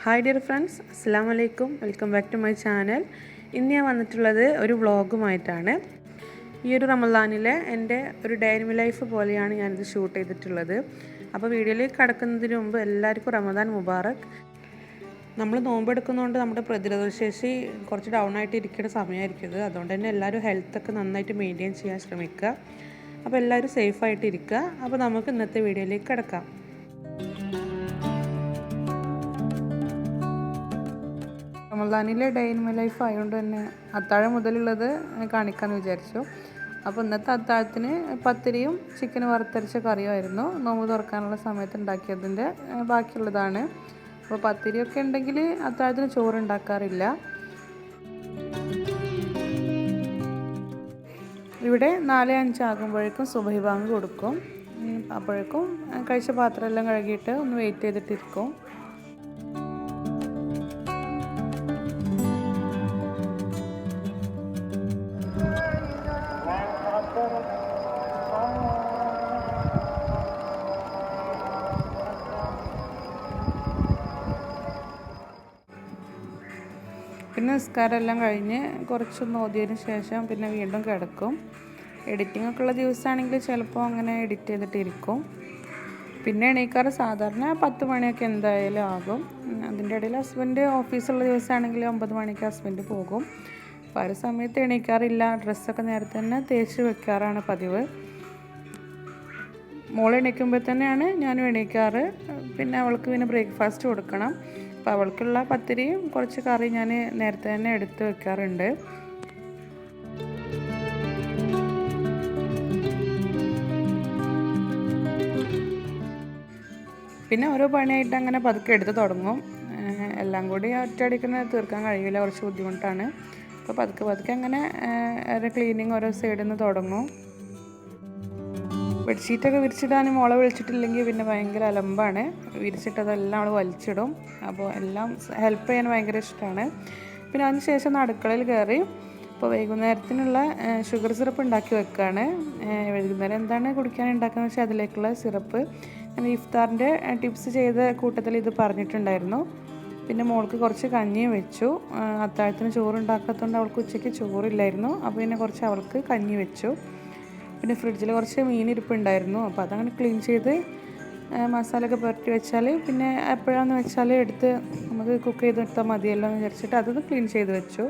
Hi dear friends, അസ്സലാമു അലൈക്കും. Welcome back to my channel. ഇന്ന് ഞാൻ വന്നിട്ടുള്ളത് ഒരു വ്ളോഗുമായിട്ടാണ്. ഈ ഒരു റമദാനിലെ എൻ്റെ ഒരു ഡേ ഇൻ മൈ ലൈഫ് പോലെയാണ് ഞാനിത് ഷൂട്ട് ചെയ്തിട്ടുള്ളത്. അപ്പോൾ വീഡിയോയിലേക്ക് കടക്കുന്നതിന് മുമ്പ് എല്ലാവർക്കും റമദാൻ മുബാറക്. നമ്മൾ നോമ്പെടുക്കുന്നതുകൊണ്ട് നമ്മുടെ പ്രതിരോധശേഷി കുറച്ച് ഡൗൺ ആയിട്ട് ഇരിക്കുന്ന സമയമായിരിക്കും ഇത്. അതുകൊണ്ട് തന്നെ എല്ലാവരും ഹെൽത്തൊക്കെ നന്നായിട്ട് മെയിൻറ്റെയിൻ ചെയ്യാൻ ശ്രമിക്കുക. അപ്പോൾ എല്ലാവരും സേഫായിട്ട് ഇരിക്കുക. അപ്പോൾ നമുക്ക് ഇന്നത്തെ വീഡിയോയിലേക്ക് കിടക്കാം. റമദാനിലെ ഡേ ഇൻ മൈ ലൈഫ് ആയതുകൊണ്ട് തന്നെ അത്താഴം മുതലുള്ളത് കാണിക്കാമെന്ന് വിചാരിച്ചു. അപ്പോൾ ഇന്നത്തെ അത്താഴത്തിന് പത്തിരിയും ചിക്കൻ വറുത്തരച്ച കറിയുമായിരുന്നു. നോമ്പ് തുറക്കാനുള്ള സമയത്ത് ഉണ്ടാക്കിയതിൻ്റെ ബാക്കിയുള്ളതാണ്. അപ്പോൾ പത്തിരിയൊക്കെ ഉണ്ടെങ്കിൽ അത്താഴത്തിന് ചോറ് ഉണ്ടാക്കാറില്ല. ഇവിടെ 4-5 ആകുമ്പോഴേക്കും സുബഹി ബാങ്ക് കൊടുക്കും. അപ്പോഴേക്കും കഴിച്ച പാത്രമെല്ലാം കഴുകിയിട്ട് ഒന്ന് വെയിറ്റ് ചെയ്തിട്ടിരിക്കും. പിന്നെ നിസ്കാരം എല്ലാം കഴിഞ്ഞ് കുറച്ചൊന്ന് ഓതിയതിന് ശേഷം പിന്നെ വീണ്ടും കിടക്കും. എഡിറ്റിംഗ് ഒക്കെ ഉള്ള ദിവസമാണെങ്കിൽ ചിലപ്പോൾ അങ്ങനെ എഡിറ്റ് ചെയ്തിട്ടിരിക്കും. പിന്നെ എണീക്കാറ് സാധാരണ 10 മണിയൊക്കെ എന്തായാലും ആകും. അതിൻ്റെ ഇടയിൽ ഹസ്ബൻഡ് ഓഫീസുള്ള ദിവസമാണെങ്കിൽ 9 മണിക്ക് ഹസ്ബൻഡ് പോകും. അപ്പോൾ ആ ഒരു സമയത്ത് എണീക്കാറില്ല. ഡ്രസ്സൊക്കെ നേരത്തെ തന്നെ തേച്ച് വെക്കാറാണ് പതിവ്. മോൾ എണീക്കുമ്പോൾ തന്നെയാണ് ഞാനും എണീക്കാറ്. പിന്നെ അവൾക്ക് പിന്നെ ബ്രേക്ക്ഫാസ്റ്റ് കൊടുക്കണം. അപ്പോൾ അവൾക്കുള്ള പത്തിരിയും കുറച്ച് കറി ഞാൻ നേരത്തെ തന്നെ എടുത്ത് വെക്കാറുണ്ട്. പിന്നെ ഓരോ പണിയായിട്ട് അങ്ങനെ പതുക്കെ എടുത്ത് തുടങ്ങും. എല്ലാം കൂടി ഒറ്റയടിക്കുന്ന തീർക്കാൻ കഴിയില്ല, കുറച്ച് ബുദ്ധിമുട്ടാണ്. അപ്പോൾ പതുക്കെ അങ്ങനെ ക്ലീനിങ് ഓരോ സൈഡിൽ നിന്ന് തുടങ്ങും. ബെഡ്ഷീറ്റൊക്കെ വിരിച്ചിടാനും മോളെ വിളിച്ചിട്ടില്ലെങ്കിൽ പിന്നെ ഭയങ്കര അലമ്പാണ്. വിരിച്ചിട്ടതെല്ലാം അവൾ വലിച്ചിടും. അപ്പോൾ എല്ലാം ഹെൽപ്പ് ചെയ്യാൻ ഭയങ്കര ഇഷ്ടമാണ്. പിന്നെ അതിന് ശേഷം അടുക്കളയിൽ കയറി ഇപ്പോൾ വൈകുന്നേരത്തിനുള്ള ഷുഗർ സിറപ്പ് ഉണ്ടാക്കി വെക്കുകയാണ്. വൈകുന്നേരം എന്താണ് കുടിക്കാൻ ഉണ്ടാക്കുകയെന്ന് വെച്ചാൽ അതിലേക്കുള്ള സിറപ്പ് ഞാൻ ഇഫ്താറിൻ്റെ ടിപ്സ് ചെയ്ത കൂട്ടത്തിൽ ഇത് പറഞ്ഞിട്ടുണ്ടായിരുന്നു. പിന്നെ മോൾക്ക് കുറച്ച് കഞ്ഞിയും വെച്ചു. അത്താഴത്തിന് ചോറുണ്ടാക്കാത്തതുകൊണ്ട് അവൾക്ക് ഉച്ചയ്ക്ക് ചോറില്ലായിരുന്നു. അപ്പോൾ പിന്നെ കുറച്ച് അവൾക്ക് കഞ്ഞി വെച്ചു. പിന്നെ ഫ്രിഡ്ജിൽ കുറച്ച് മീൻ ഇരിപ്പുണ്ടായിരുന്നു. അപ്പോൾ അതങ്ങനെ ക്ലീൻ ചെയ്ത് മസാലയൊക്കെ പുരട്ടി വെച്ചാൽ പിന്നെ എപ്പോഴാണെന്ന് വെച്ചാൽ എടുത്ത് നമുക്ക് കുക്ക് ചെയ്തെടുത്താൽ മതിയല്ലോ എന്ന് വിചാരിച്ചിട്ട് അതൊന്ന് ക്ലീൻ ചെയ്ത് വെച്ചു.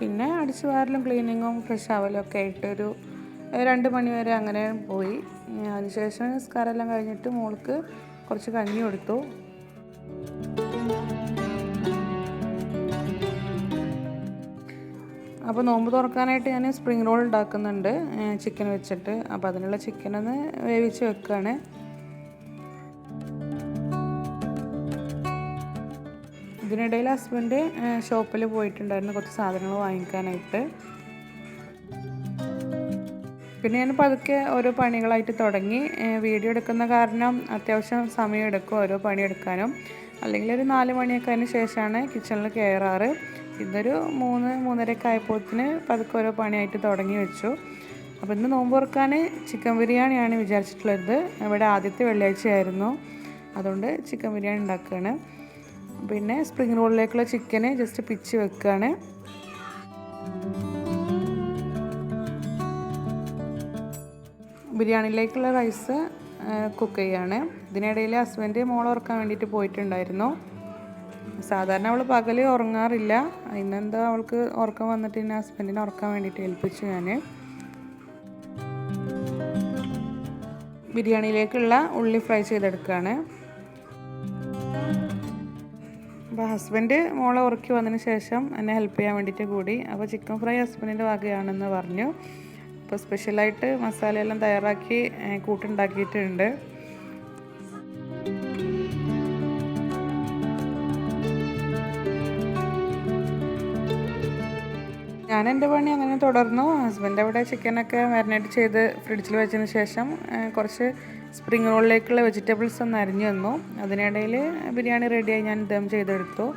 പിന്നെ അടിച്ചു വാരലും ക്ലീനിങ്ങും ഫ്രഷ് ആവലും ഒക്കെ ആയിട്ട് ഒരു 2 മണി വരെ അങ്ങനെ പോയി. അതിനുശേഷം നിസ്കാരമെല്ലാം കഴിഞ്ഞിട്ട് മോൾക്ക് കുറച്ച് കഞ്ഞി കൊടുത്തു. അപ്പോൾ നോമ്പ് തുറക്കാനായിട്ട് ഞാൻ സ്പ്രിംഗ് റോൾ ഉണ്ടാക്കുന്നുണ്ട് ചിക്കൻ വെച്ചിട്ട്. അപ്പോൾ അതിനുള്ള ചിക്കനൊന്ന് വേവിച്ച് വെക്കുകയാണ്. ഇതിനിടയിൽ ഹസ്ബൻഡ് ഷോപ്പിൽ പോയിട്ടുണ്ടായിരുന്നു കുറച്ച് സാധനങ്ങൾ വാങ്ങിക്കാനായിട്ട്. പിന്നെ ഞാൻ പതുക്കെ ഓരോ പണികളായിട്ട് തുടങ്ങി. വീഡിയോ എടുക്കുന്ന കാരണം അത്യാവശ്യം സമയമെടുക്കും ഓരോ പണിയെടുക്കാനും. അല്ലെങ്കിൽ ഒരു 4 മണിയൊക്കെ അതിന് ശേഷമാണ് കിച്ചണിൽ കയറാറ്. ഇതൊരു 3-3:30 ആയപ്പോഴത്തിന് പതുക്കെ ഓരോ പണിയായിട്ട് തുടങ്ങി വെച്ചു. അപ്പോൾ ഇന്ന് നോമ്പ് തുറക്കാൻ ചിക്കൻ ബിരിയാണിയാണ് വിചാരിച്ചിട്ടുള്ളത്. ഇവിടെ ആദ്യത്തെ വെള്ളിയാഴ്ചയായിരുന്നു, അതുകൊണ്ട് ചിക്കൻ ബിരിയാണി ഉണ്ടാക്കുകയാണ്. പിന്നെ സ്പ്രിംഗ് റോളിലേക്കുള്ള ചിക്കന് ജസ്റ്റ് പിച്ച് വെക്കുകയാണ്. ബിരിയാണിയിലേക്കുള്ള റൈസ് കുക്ക് ചെയ്യുകയാണ്. ഇതിനിടയിൽ ഹസ്ബൻഡ് മോളെ ഉറക്കാൻ വേണ്ടിയിട്ട് പോയിട്ടുണ്ടായിരുന്നു. സാധാരണ അവൾ പകൽ ഉറങ്ങാറില്ല. ഇന്നെന്താ അവൾക്ക് ഉറക്കം വന്നിട്ട് പിന്നെ ഹസ്ബൻഡിനെ ഉറക്കാൻ വേണ്ടിയിട്ട് ഏൽപ്പിച്ചു ഞാൻ. ബിരിയാണിയിലേക്കുള്ള ഉള്ളി ഫ്രൈ ചെയ്തെടുക്കുകയാണ്. അപ്പോൾ ഹസ്ബൻഡ് മോളെ ഉറക്കി വന്നതിന് ശേഷം എന്നെ ഹെൽപ്പ് ചെയ്യാൻ വേണ്ടിയിട്ട് കൂടി. അപ്പോൾ ചിക്കൻ ഫ്രൈ ഹസ്ബൻഡിൻ്റെ വകയാണെന്ന് പറഞ്ഞു. അപ്പോൾ സ്പെഷ്യലായിട്ട് മസാലയെല്ലാം തയ്യാറാക്കി കൂട്ടുണ്ടാക്കിയിട്ടുണ്ട്. ഞാൻ എൻ്റെ പണി അങ്ങനെ തുടർന്നു. ഹസ്ബൻഡ് അവിടെ ചിക്കനൊക്കെ മാരിനേറ്റ് ചെയ്ത് ഫ്രിഡ്ജിൽ വെച്ചതിന് ശേഷം കുറച്ച് സ്പ്രിംഗ് റോളിലേക്കുള്ള വെജിറ്റബിൾസ് ഒന്ന് അരിഞ്ഞു തന്നു. അതിനിടയിൽ ബിരിയാണി റെഡിയായി ഞാൻ ദം ചെയ്തെടുത്തു.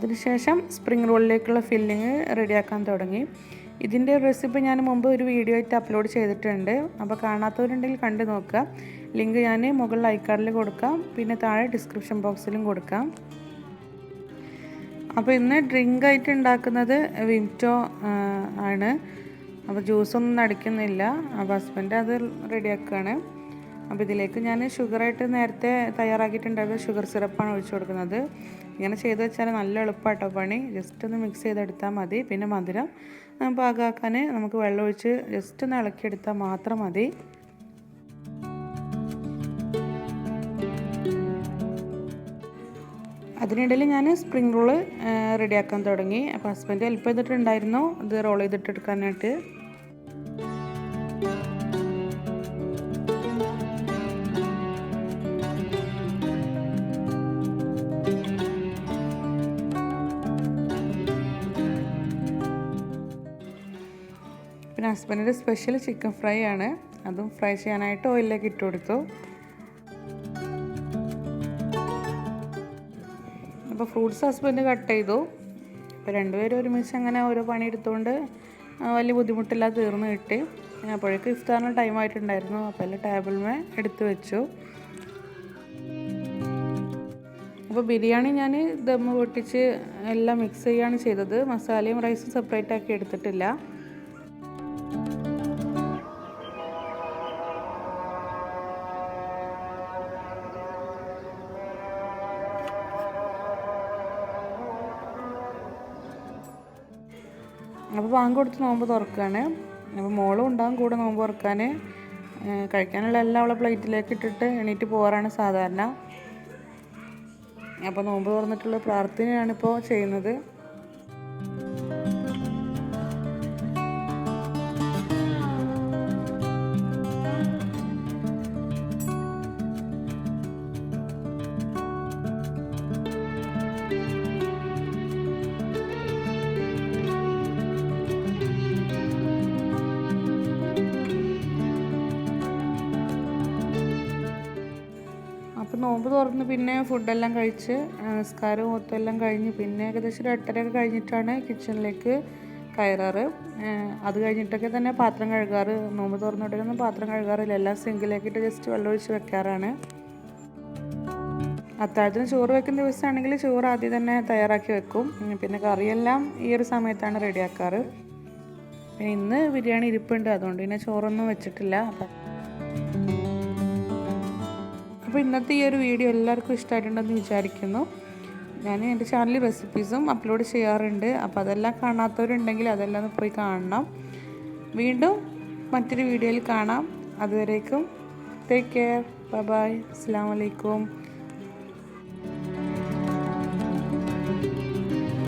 അതിനുശേഷം സ്പ്രിംഗ് റോളിലേക്കുള്ള ഫില്ലിങ് റെഡിയാക്കാൻ തുടങ്ങി. ഇതിൻ്റെ റെസിപ്പി ഞാൻ മുമ്പ് ഒരു വീഡിയോ ആയിട്ട് അപ്ലോഡ് ചെയ്തിട്ടുണ്ട്. അപ്പോൾ കാണാത്തവരുണ്ടെങ്കിൽ കണ്ടു നോക്കുക. ലിങ്ക് ഞാൻ മുകളിൽ ഐക്കാർഡിൽ കൊടുക്കാം, പിന്നെ താഴെ ഡിസ്ക്രിപ്ഷൻ ബോക്സിലും കൊടുക്കാം. അപ്പോൾ ഇന്ന് ഡ്രിങ്ക് ആയിട്ട് ഉണ്ടാക്കുന്നത് വിംറ്റോ ആണ്. അപ്പോൾ ജ്യൂസൊന്നും അടിക്കുന്നില്ല. അപ്പോൾ ഹസ്ബൻഡ് അത് റെഡിയാക്കുകയാണ്. അപ്പോൾ ഇതിലേക്ക് ഞാൻ ഷുഗറായിട്ട് നേരത്തെ തയ്യാറാക്കിയിട്ടുണ്ടായിരുന്ന ഷുഗർ സിറപ്പാണ് ഒഴിച്ചു കൊടുക്കുന്നത്. ഇങ്ങനെ ചെയ്ത് വെച്ചാൽ നല്ല എളുപ്പമാട്ടോ പണി. ജസ്റ്റ് ഒന്ന് മിക്സ് ചെയ്തെടുത്താൽ മതി. പിന്നെ മധുരം പാകമാക്കാൻ നമുക്ക് വെള്ളം ഒഴിച്ച് ജസ്റ്റ് ഒന്ന് ഇളക്കിയെടുത്താൽ മാത്രം മതി. അതിനിടയിൽ ഞാൻ സ്പ്രിംഗ് റോള് റെഡിയാക്കാൻ തുടങ്ങി. അപ്പോൾ ഹസ്ബൻഡ് ഹെൽപ്പ് ചെയ്തിട്ടുണ്ടായിരുന്നു ഇത് റോൾ ചെയ്തിട്ടെടുക്കാനായിട്ട്. പിന്നെ ഹസ്ബൻഡിൻ്റെ സ്പെഷ്യൽ ചിക്കൻ ഫ്രൈ ആണ്. അതും ഫ്രൈ ചെയ്യാനായിട്ട് ഓയിലിലേക്ക് ഇട്ട് കൊടുത്തു. അപ്പോൾ ഫ്രൂട്ട്സ് ഹസ്ബൻഡ് കട്ട് ചെയ്തു. അപ്പോൾ രണ്ടുപേരും ഒരുമിച്ച് അങ്ങനെ ഓരോ പണി എടുത്തുകൊണ്ട് വലിയ ബുദ്ധിമുട്ടില്ലാതെ തീർന്നു കിട്ടി. അപ്പോഴേക്കും ഇഫ്താറിന് ടൈം ആയിട്ടുണ്ടായിരുന്നു. അപ്പോൾ എല്ലാം ടേബിളിൽ എടുത്ത് വെച്ചു. അപ്പോൾ ബിരിയാണി ഞാൻ ദമ്മ് പൊട്ടിച്ച് എല്ലാം മിക്സ് ചെയ്യുകയാണ് ചെയ്തത്. മസാലയും റൈസും സെപ്പറേറ്റ് ആക്കി എടുത്തിട്ടില്ല. അപ്പോൾ ബാങ്ക് കൊടുത്ത് നോമ്പ് തുറക്കുകയാണ്. അപ്പോൾ മോളും ഉണ്ടാകും കൂടെ നോമ്പ് തുറക്കാൻ. കഴിക്കാനുള്ള എല്ലാം അവളെ പ്ലേറ്റിലേക്ക് ഇട്ടിട്ട് എണീറ്റ് പോകാറാണ് സാധാരണ. അപ്പോൾ നോമ്പ് തുറന്നിട്ടുള്ള പ്രാർത്ഥനയാണിപ്പോൾ ചെയ്യുന്നത്. അപ്പോൾ നോമ്പ് തുറന്ന് പിന്നെ ഫുഡെല്ലാം കഴിച്ച് നിസ്കാരവും ഓത്തെല്ലാം കഴിഞ്ഞ് പിന്നെ ഏകദേശം 8:30 കഴിഞ്ഞിട്ടാണ് കിച്ചണിലേക്ക് കയറാറ്. അത് കഴിഞ്ഞിട്ടൊക്കെ തന്നെ പാത്രം കഴുകാറ്. നോമ്പ് തുറന്നിട്ടൊന്നും പാത്രം കഴുകാറില്ല. എല്ലാം സിങ്കിലേക്കിട്ട് ജസ്റ്റ് വെള്ളം ഒഴിച്ച് വെക്കാറാണ്. അത്താഴത്തിന് ചോറ് വെക്കുന്ന ദിവസമാണെങ്കിൽ ചോറ് ആദ്യം തന്നെ തയ്യാറാക്കി വെക്കും. പിന്നെ കറിയെല്ലാം ഈ ഒരു സമയത്താണ് റെഡിയാക്കാറ്. പിന്നെ ഇന്ന് ബിരിയാണി ഇരിപ്പുണ്ട്, അതുകൊണ്ട് പിന്നെ ചോറൊന്നും വെച്ചിട്ടില്ല. അപ്പോൾ ഇന്നത്തെ ഈ ഒരു വീഡിയോ എല്ലാവർക്കും ഇഷ്ടമായിട്ടുണ്ടെന്ന് വിചാരിക്കുന്നു. ഞാൻ എൻ്റെ ചാനലിൽ റെസിപ്പീസും അപ്ലോഡ് ചെയ്യാറുണ്ട്. അപ്പോൾ അതെല്ലാം കാണാത്തവരുണ്ടെങ്കിൽ അതെല്ലാം പോയി കാണണം. വീണ്ടും മറ്റൊരു വീഡിയോയിൽ കാണാം. അതുവരേക്കും ടേക്ക് കെയർ. Bye bye. അസ്സലാമു അലൈക്കും.